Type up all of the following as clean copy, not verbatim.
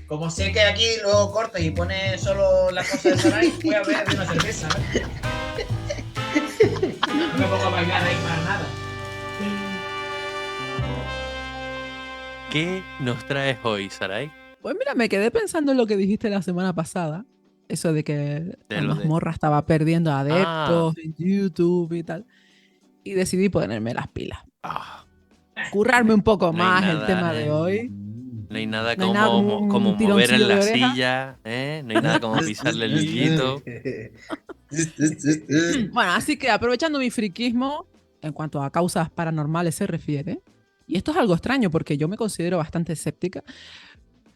Como sé que aquí lo cortas y pones solo las cosas de Sarai, voy a beber de una cerveza, ¿eh? No me pongo a bailar ahí para nada. ¿Qué nos traes hoy, Sarai? Pues mira, me quedé pensando en lo que dijiste la semana pasada. Eso de que la mazmorra estaba perdiendo adeptos en YouTube y tal. Y decidí ponerme las pilas. Currarme un poco más el tema de hoy. No hay nada No hay nada como como un mover en tironcillo de la oreja. silla, ¿eh? No hay nada como pisarle el hillito. Bueno, así que aprovechando mi friquismo, en cuanto a causas paranormales se refiere, y esto es algo extraño porque yo me considero bastante escéptica,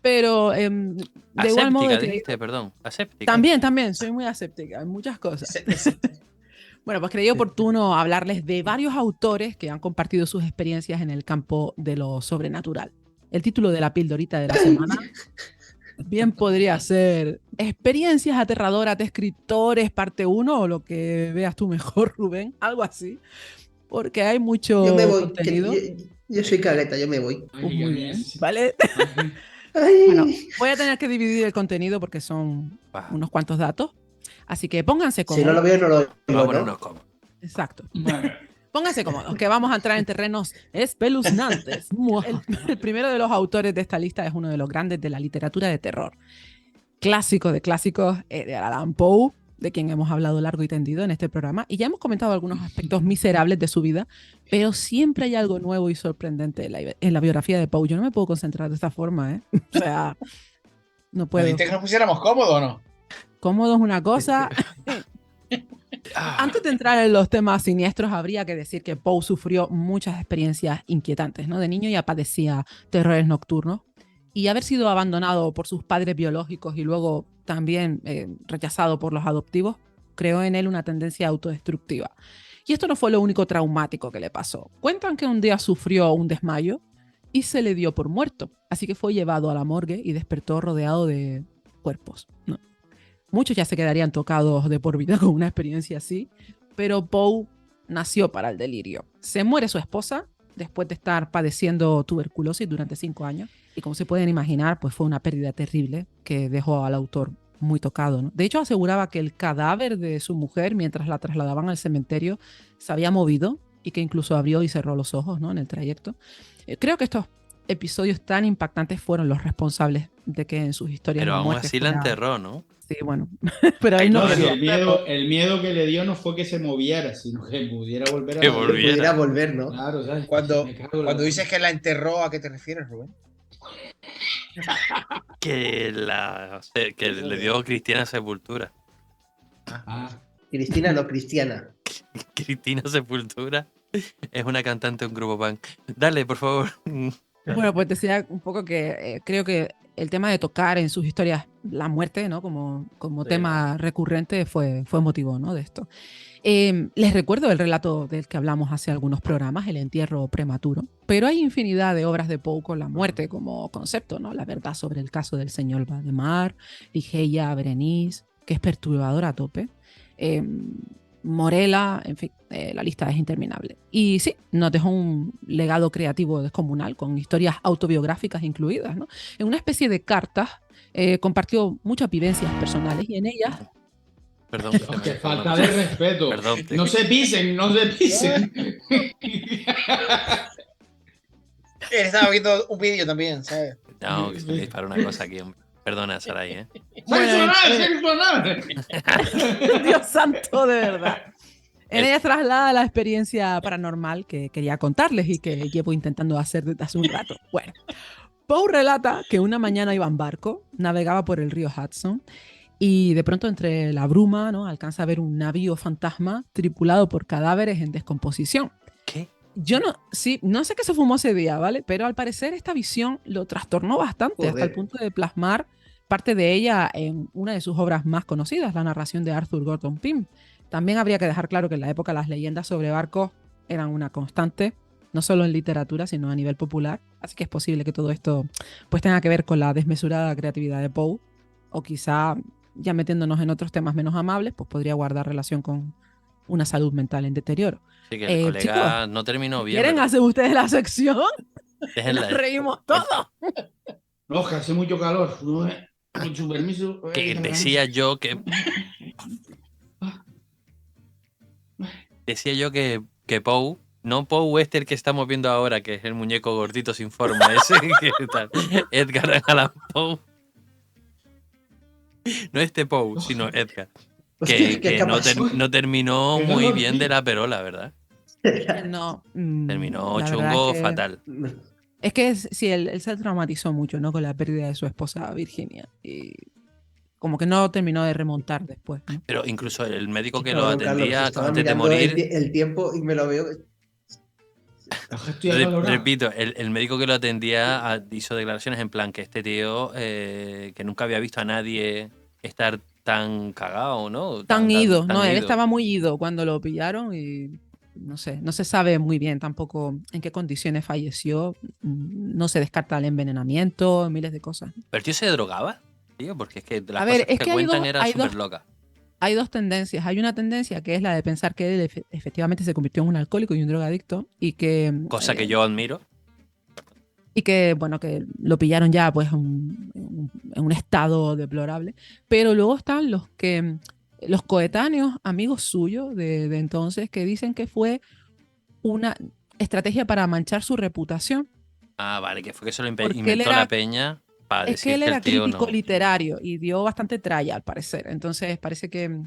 pero de igual modo Aséptica, dijiste, perdón. Aséptica. También, soy muy aséptica en muchas cosas. Bueno, pues creí oportuno hablarles de varios autores que han compartido sus experiencias en el campo de lo sobrenatural. El título de la pildorita de la semana bien podría ser Experiencias aterradoras de escritores, parte 1, o lo que veas tú mejor, Rubén, algo así, porque hay mucho Yo me voy, contenido. yo soy cagueta, yo me voy. Muy bien, ¿vale? Ay. Bueno, voy a tener que dividir el contenido porque son unos cuantos datos, así que pónganse cómodos. Si no lo veo, no lo oigo, vámonos cómodos. Exacto. Pónganse cómodos, que vamos a entrar en terrenos espeluznantes. El primero de los autores de esta lista es uno de los grandes de la literatura de terror. Clásico de clásicos, de Allan Poe, de quien hemos hablado largo y tendido en este programa, y ya hemos comentado algunos aspectos miserables de su vida, pero siempre hay algo nuevo y sorprendente en la biografía de Poe. Yo no me puedo concentrar de esta forma, ¿eh? O sea, no puedo. ¿Dijiste que nos pusiéramos cómodos o no? Cómodo es una cosa. Antes de entrar en los temas siniestros, habría que decir que Poe sufrió muchas experiencias inquietantes, ¿no? De niño ya padecía terrores nocturnos, y haber sido abandonado por sus padres biológicos y luego también rechazado por los adoptivos, creó en él una tendencia autodestructiva. Y esto no fue lo único traumático que le pasó. Cuentan que un día sufrió un desmayo y se le dio por muerto, así que fue llevado a la morgue y despertó rodeado de cuerpos, ¿no? Muchos ya se quedarían tocados de por vida con una experiencia así, pero Poe nació para el delirio. Se muere su esposa después de estar padeciendo tuberculosis durante 5 años, y como se pueden imaginar, pues fue una pérdida terrible que dejó al autor muy tocado, ¿no? De hecho, aseguraba que el cadáver de su mujer, mientras la trasladaban al cementerio, se había movido y que incluso abrió y cerró los ojos, ¿no? En el trayecto. Creo que estos episodios tan impactantes fueron los responsables de que en sus historias pero la aún muerte así fuera... la enterró, ¿no? Sí, bueno, pero él no. Si el miedo que le dio no fue que se moviera, sino que pudiera volver a Que la vida. volviera. Pudiera volver, ¿no? Claro, ¿sabes? Cuando dices que la enterró, ¿a qué te refieres, Rubén? Que le dio cristiana sepultura. Cristina no cristiana. Cristina Sepultura es una cantante de un grupo punk. Dale, por favor. Bueno, pues decía un poco que creo que el tema de tocar en sus historias la muerte, ¿no? Como tema recurrente fue motivo, ¿no? De esto. Les recuerdo el relato del que hablamos hace algunos programas, El entierro prematuro, pero hay infinidad de obras de Poe con la muerte como concepto, ¿no? La verdad sobre el caso del señor Valdemar, Ligeia, Berenice, que es perturbadora a tope. Morela, en fin, la lista es interminable. Y sí, nos dejó un legado creativo descomunal con historias autobiográficas incluidas, ¿no? En una especie de cartas compartió muchas vivencias personales y en ellas... Perdón. Qué falta de respeto. Perdón, no se pisen, no se pisen. Él estaba viendo un vídeo también, ¿sabes? No, que se me dispara una cosa aquí, hombre. Perdona, Sarai, ¿eh? ¡Sexual! Dios santo, de verdad. En ella traslada la experiencia paranormal que quería contarles y que llevo intentando hacer desde hace un rato. Bueno, Poe relata que una mañana iba en barco, navegaba por el río Hudson y de pronto entre la bruma, ¿no? Alcanza a ver un navío fantasma tripulado por cadáveres en descomposición. ¿Qué? Yo no sé qué se fumó ese día, ¿vale? Pero al parecer esta visión lo trastornó bastante hasta el punto de plasmar parte de ella en una de sus obras más conocidas, la narración de Arthur Gordon Pym. También habría que dejar claro que en la época las leyendas sobre barcos eran una constante no solo en literatura, sino a nivel popular. Así que es posible que todo esto pues tenga que ver con la desmesurada creatividad de Poe, o quizá, ya metiéndonos en otros temas menos amables, pues podría guardar relación con una salud mental en deterioro. Sí, que el colega Chicos, no terminó bien. ¿quieren ¿verdad? hacer ustedes la sección? Déjenla. Nos reímos todos. No, que hace mucho calor. Con su permiso. Que decía yo que Poe, no Poe este el que estamos viendo ahora, que es el muñeco gordito sin forma, ese que tal, Edgar Allan Poe. No este Poe, sino Edgar. Hostia, Que ¿qué pasó? no terminó Qué muy calor, bien tío. de la perola, ¿verdad? No, Terminó la verdad chungo es que, fatal. es que sí, él se traumatizó mucho, ¿no? Con la pérdida de su esposa Virginia. Y como que no terminó de remontar después, ¿no? Pero incluso el médico que lo Cabrón, Carlos, atendía estaba antes de mirando morir, el tiempo y me lo veo. Estoy acalorado. repito, el médico que lo atendía hizo declaraciones en plan que este tío, que nunca había visto a nadie estar tan cagado, ¿no? Tan ido, ¿no? Él ido. estaba muy ido cuando lo pillaron y no sé, no se sabe muy bien tampoco en qué condiciones falleció. No se descarta el envenenamiento, miles de cosas. ¿Pero el tío se drogaba? Tío, porque es que las A ver, cosas es que que cuentan eran hay súper dos, locas. hay dos tendencias. Hay una tendencia que es la de pensar que él efectivamente se convirtió en un alcohólico y un drogadicto y que, Cosa que yo admiro. bueno, que lo pillaron ya pues en un estado deplorable. Pero luego están los coetáneos, amigos suyos de entonces, que dicen que fue una estrategia para manchar su reputación, Ah, vale, que fue que se lo porque él inventó la era, peña para es que decir él que era el tío crítico no. literario y dio bastante tralla al parecer. Entonces parece que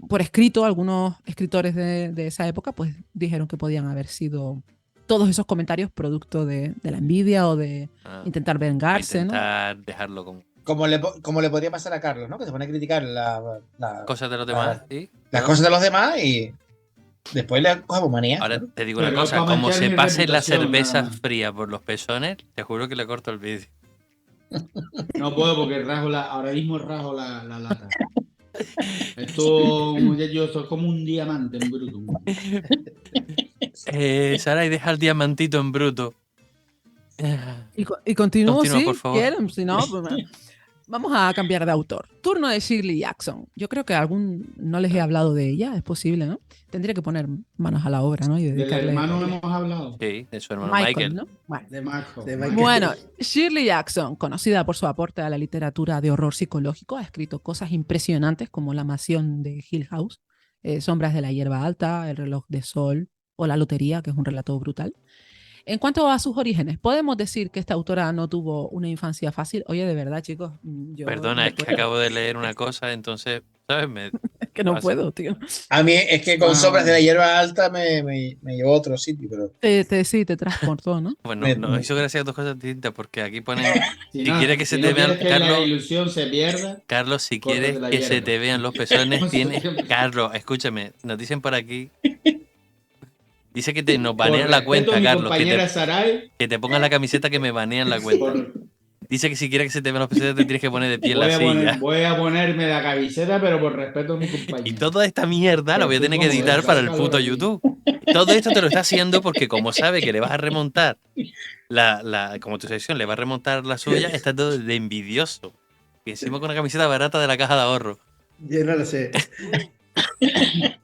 por escrito algunos escritores de esa época pues dijeron que podían haber sido todos esos comentarios producto de la envidia o de intentar Para vengarse, ¿no? intentar dejarlo con Como le podría pasar a Carlos, ¿no? Que se pone a criticar cosas de los demás. ¿Sí? las cosas de los demás y después le cogemos manía. Ahora ¿no? te digo Pero una cosa, para como manchar se mi pase la reputación, cerveza nada más. fría por los pezones, te juro que le corto el vídeo. No puedo porque ahora mismo rajo la lata. Esto, esto es como un diamante en bruto. Sara, y deja el diamantito en bruto. Y continúo, Continúa, por si favor. quieren, si no, pues, vamos a cambiar de autor. Turno de Shirley Jackson. Yo creo que no les he hablado de ella, es posible, ¿no? Tendría que poner manos a la obra, ¿no? Y Del dedicarle hermano hemos hablado. Sí, de su hermano Michael, Michael. ¿no? Bueno. De Marco. De Michael. Bueno, Shirley Jackson, conocida por su aporte a la literatura de horror psicológico, ha escrito cosas impresionantes como La mansión de Hill House, Sombras de la hierba alta, El reloj de sol o La lotería, que es un relato brutal. En cuanto a sus orígenes, ¿podemos decir que esta autora no tuvo una infancia fácil? Oye, de verdad, chicos, yo Perdona, no es que puedo. acabo de leer una cosa, entonces, ¿sabes? Es que no pasa. puedo, tío. A mí es que con Sombras de la hierba alta me llevó a otro sitio, pero Sí, te transportó, ¿no? Bueno, Me- no me- hizo gracia dos cosas distintas, porque aquí ponen, Si, si no, quieres que se si te no vean, quieres que la Carlos, ilusión se pierda, Carlos, si córtate quieres la que se hierba. te vean los pezones, No sé, tienes, siempre. Carlos, escúchame, nos dicen por aquí, dice que nos por banean la respeto cuenta, a mi Carlos, compañera Sarai, que te pongas la camiseta que me banean la cuenta. por- Dice que si quieres que se te vean los pezones te tienes que poner de pie en la silla. voy a ponerme la camiseta, pero por respeto a mi compañera. Y toda esta mierda la voy a tener que Estoy editar cómodo, para hace el puto calor aquí. YouTube. Todo esto te lo está haciendo porque como sabe que le vas a remontar como tu sección le va a remontar la suya, está todo de envidioso. Y encima con una camiseta barata de la caja de ahorro. Yo no lo sé.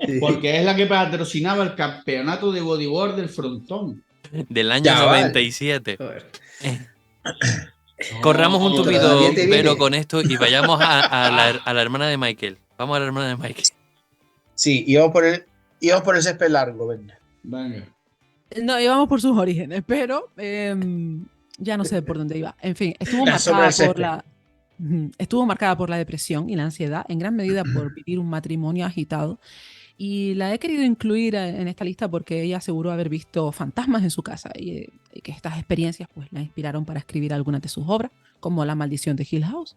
Sí. Porque es la que patrocinaba el campeonato de bodyboard del frontón. Del año Ya, vale. 97. Joder. Corramos un No, tupido todavía te velo viene. con esto y vayamos a la hermana de Michael. Vamos a la hermana de Michael. sí, íbamos por el césped largo, venga. Venga. No, íbamos por sus orígenes, pero ya no sé por dónde iba. En fin, La sombra del césped. estuvo marcada por la depresión y la ansiedad, en gran medida por vivir un matrimonio agitado. Y la he querido incluir en esta lista porque ella aseguró haber visto fantasmas en su casa y que estas experiencias pues, la inspiraron para escribir algunas de sus obras, como La maldición de Hill House.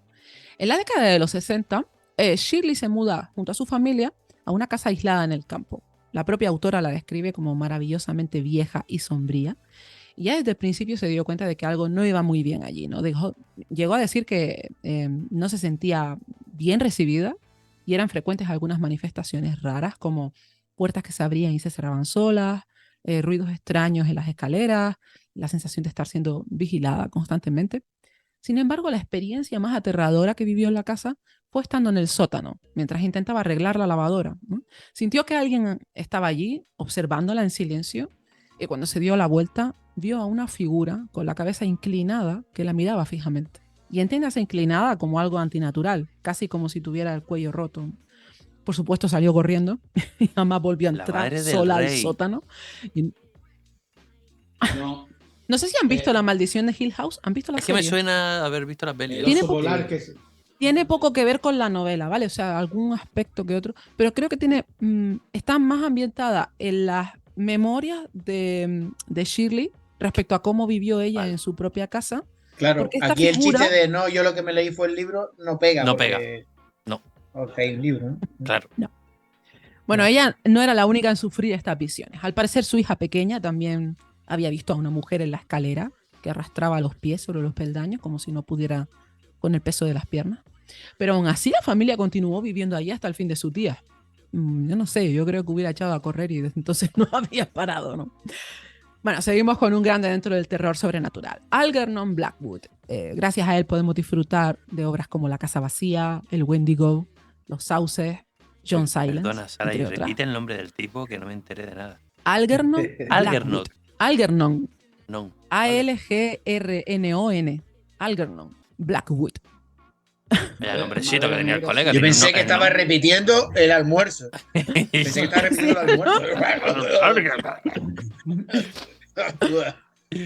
En la década de los 60, Shirley se muda junto a su familia a una casa aislada en el campo. La propia autora la describe como maravillosamente vieja y sombría. Y ya desde el principio se dio cuenta de que algo no iba muy bien allí, ¿no? Llegó a decir que no se sentía bien recibida y eran frecuentes algunas manifestaciones raras, como puertas que se abrían y se cerraban solas, ruidos extraños en las escaleras, la sensación de estar siendo vigilada constantemente. Sin embargo, la experiencia más aterradora que vivió en la casa fue estando en el sótano, mientras intentaba arreglar la lavadora, ¿no? Sintió que alguien estaba allí, observándola en silencio, y cuando se dio la vuelta, vio a una figura con la cabeza inclinada que la miraba fijamente. Y entiéndase inclinada como algo antinatural, casi como si tuviera el cuello roto. Por supuesto, salió corriendo y jamás volvió a La entrar madre del sola al rey. sótano. Y No, no sé si han visto La Maldición de Hill House. ¿Han visto la Es que me serie? suena haber visto las pelis. el Tiene oso poco- polar que Tiene poco que ver con la novela, ¿vale? O sea, algún aspecto que otro. Pero creo que está más ambientada en las memorias de Shirley respecto a cómo vivió ella Vale. en su propia casa. Claro, Porque esta aquí el figura- chiste de no, yo lo que me leí fue el libro, no pega. No porque- No. Ok, un libro, ¿no? Claro. Bueno, ella no era la única en sufrir estas visiones. Al parecer, su hija pequeña también había visto a una mujer en la escalera que arrastraba los pies sobre los peldaños como si no pudiera con el peso de las piernas. Pero aún así la familia continuó viviendo allí hasta el fin de sus días. Yo no sé, yo creo que hubiera echado a correr y desde entonces no había parado, ¿no? Bueno, seguimos con un grande dentro del terror sobrenatural. Algernon Blackwood. Gracias a él podemos disfrutar de obras como La Casa Vacía, El Wendigo, Los Sauces, John Silence, Perdona, Sara, y entre otras. repite el nombre del tipo que no me enteré de nada. Algernon Algernon. Algernon. No. A-L-G-R-N-O-N. Algernon Blackwood. Vaya nombrecito que tenía el colega. Yo tenía pensé un que estaba nombre. repitiendo el almuerzo. Pensé que estaba repitiendo el almuerzo.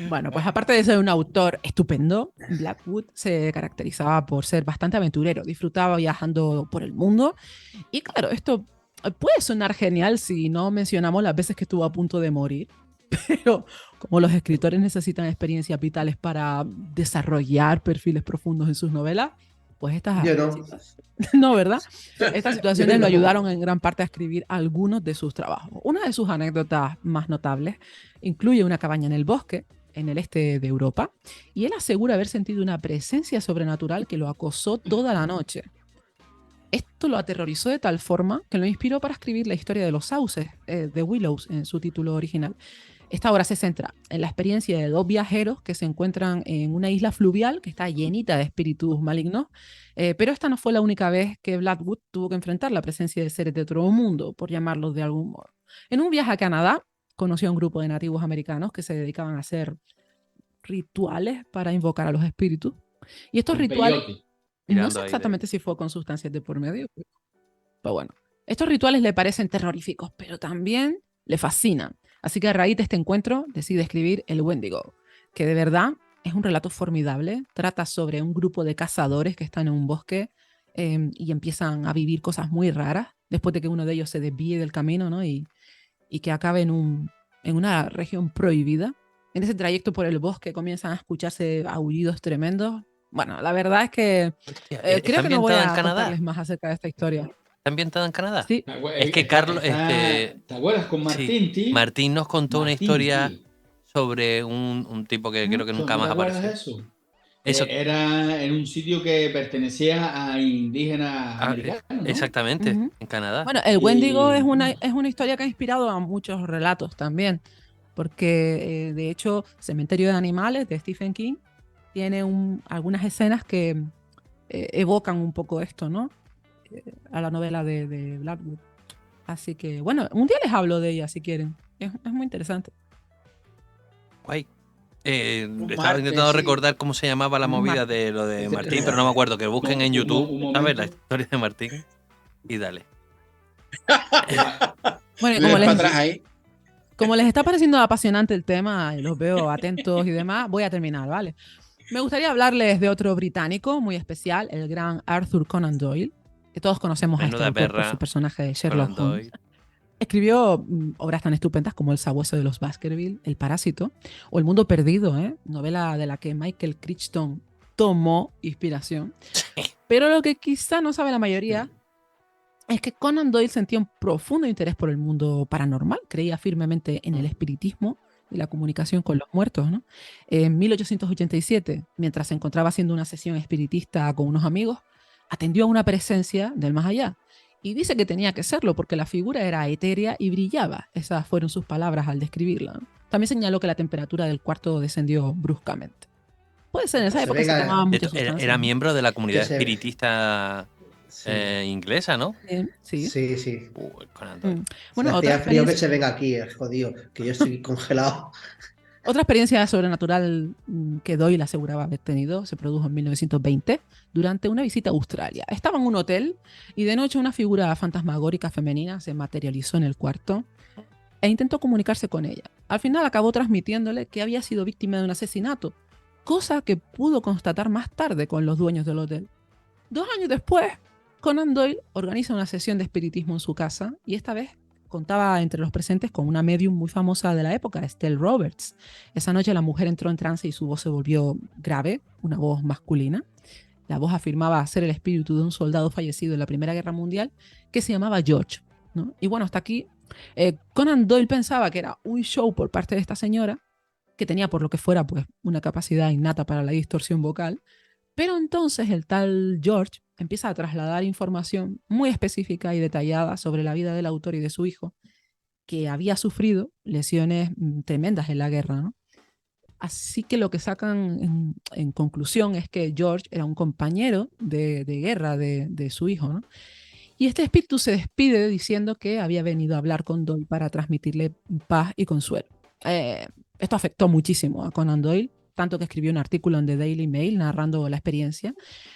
Bueno, pues aparte de ser un autor estupendo, Blackwood se caracterizaba por ser bastante aventurero, disfrutaba viajando por el mundo y claro, esto puede sonar genial si no mencionamos las veces que estuvo a punto de morir, pero como los escritores necesitan experiencias vitales para desarrollar perfiles profundos en sus novelas, pues estas Yo no. no, ¿verdad? Estas situaciones lo ayudaron en gran parte a escribir algunos de sus trabajos. Una de sus anécdotas más notables incluye una cabaña en el bosque, en el este de Europa, y él asegura haber sentido una presencia sobrenatural que lo acosó toda la noche. Esto lo aterrorizó de tal forma que lo inspiró para escribir la historia de los sauces, de Willows, en su título original. Esta obra se centra en la experiencia de dos viajeros que se encuentran en una isla fluvial que está llenita de espíritus malignos, pero esta no fue la única vez que Blackwood tuvo que enfrentar la presencia de seres de otro mundo, por llamarlos de algún modo. En un viaje a Canadá, conoció a un grupo de nativos americanos que se dedicaban a hacer rituales para invocar a los espíritus. Y estos un rituales, peyote. no Tirando sé ahí de- exactamente si fue con sustancias de por medio, pero bueno, estos rituales le parecen terroríficos, pero también le fascinan. Así que a raíz de este encuentro decide escribir El Wendigo, que de verdad es un relato formidable. Trata sobre un grupo de cazadores que están en un bosque y empiezan a vivir cosas muy raras después de que uno de ellos se desvíe del camino, ¿no? y que acabe en una región prohibida. En ese trayecto por el bosque comienzan a escucharse aullidos tremendos. Bueno, la verdad es que Hostia, creo ¿está que no voy ambientada a en Canadá? contarles más acerca de esta historia. ¿Está ambientada en Canadá? Sí, Es que Carlos, ¿Te acuerdas con Martín, tío? Martín nos contó una Martín, historia tío. sobre un tipo que creo que nunca ¿No más te acuerdas apareció. de eso? Eso, Era en un sitio que pertenecía a indígenas americanos, ¿no? exactamente, Ujú. en Canadá. bueno, el Wendigo Y- es una historia que ha inspirado a muchos relatos también, porque de hecho Cementerio de Animales de Stephen King tiene algunas escenas que evocan un poco esto, ¿no? A la novela de Blackwood. Así que, bueno, un día les hablo de ella si quieren. Es muy interesante. Guay. Un Estaba martes, intentando sí. recordar cómo se llamaba la Un movida martes. de lo de Martín, pero no me acuerdo. Que busquen en YouTube, un ¿sabes? La momento. historia de Martín. Y dale. Bueno, y Le como das para les, atrás ahí. como les está pareciendo apasionante el tema y los veo atentos y demás, voy a terminar, ¿vale? Me gustaría hablarles de otro británico muy especial, el gran Arthur Conan Doyle, que todos conocemos a este Menuda autor por perra, su personaje de Conan Sherlock Holmes. Doyle. Escribió obras tan estupendas como El sabueso de los Baskerville, El parásito o El mundo perdido, novela de la que Michael Crichton tomó inspiración. Pero lo que quizá no sabe la mayoría es que Conan Doyle sentía un profundo interés por el mundo paranormal, creía firmemente en el espiritismo y la comunicación con los muertos, ¿no? En 1887, mientras se encontraba haciendo una sesión espiritista con unos amigos, atendió a una presencia del más allá Y dice que tenía que serlo porque la figura era etérea y brillaba. Esas fueron sus palabras al describirla, ¿no? También señaló que la temperatura del cuarto descendió bruscamente. Puede ser, en esa Se época se venga- tomaban De muchas hecho, era sustancias, ¿no? miembro de la comunidad Que se- espiritista Sí, inglesa, ¿no? Sí. sí, sí. Conan Doyle. Mm. Bueno, Se otra hacía frío que experiencia, se venga aquí, jodido, que yo estoy congelado. otra experiencia sobrenatural que Doyle aseguraba haber tenido se produjo en 1920 durante una visita a Australia. Estaba en un hotel y de noche una figura fantasmagórica femenina se materializó en el cuarto e intentó comunicarse con ella. Al final acabó transmitiéndole que había sido víctima de un asesinato, cosa que pudo constatar más tarde con los dueños del hotel. 2 años después, Conan Doyle organiza una sesión de espiritismo en su casa y esta vez contaba entre los presentes con una medium muy famosa de la época, Estelle Roberts. Esa noche la mujer entró en trance y su voz se volvió grave, una voz masculina. La voz afirmaba ser el espíritu de un soldado fallecido en la Primera Guerra Mundial que se llamaba George, ¿no? Y bueno, hasta aquí Conan Doyle pensaba que era un show por parte de esta señora, que tenía por lo que fuera pues una capacidad innata para la distorsión vocal, pero entonces el tal George empieza a trasladar información muy específica y detallada sobre la vida del autor y de su hijo, que había sufrido lesiones tremendas en la guerra, ¿no? Así que lo que sacan en conclusión es que George era un compañero de guerra de su hijo, ¿no? Y este espíritu se despide diciendo que había venido a hablar con Doyle para transmitirle paz y consuelo. Esto afectó muchísimo a Conan Doyle, tanto que escribió un artículo en The Daily Mail narrando la experiencia.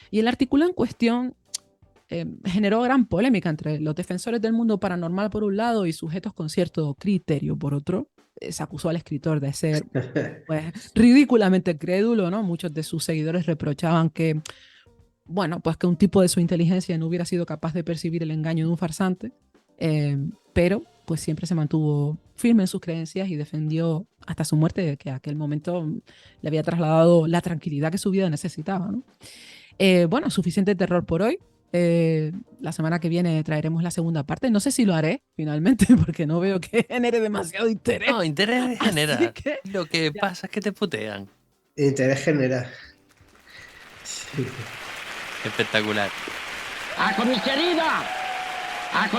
Y el artículo en cuestión generó gran polémica entre los defensores del mundo paranormal por un lado y sujetos con cierto criterio por otro. Se acusó al escritor de ser pues, ridículamente crédulo, ¿no? Muchos de sus seguidores reprochaban que, bueno, pues que un tipo de su inteligencia no hubiera sido capaz de percibir el engaño de un farsante, pero pues siempre se mantuvo firme en sus creencias y defendió hasta su muerte que a aquel momento le había trasladado la tranquilidad que su vida necesitaba, ¿no? Bueno, suficiente terror por hoy. La semana que viene traeremos la segunda parte. No sé si lo haré finalmente porque no veo que genere demasiado interés. No, interés Así genera. que Lo que ya. pasa es que te putean. Interés genera. Sí. Espectacular. ¡A comisaría! ¡A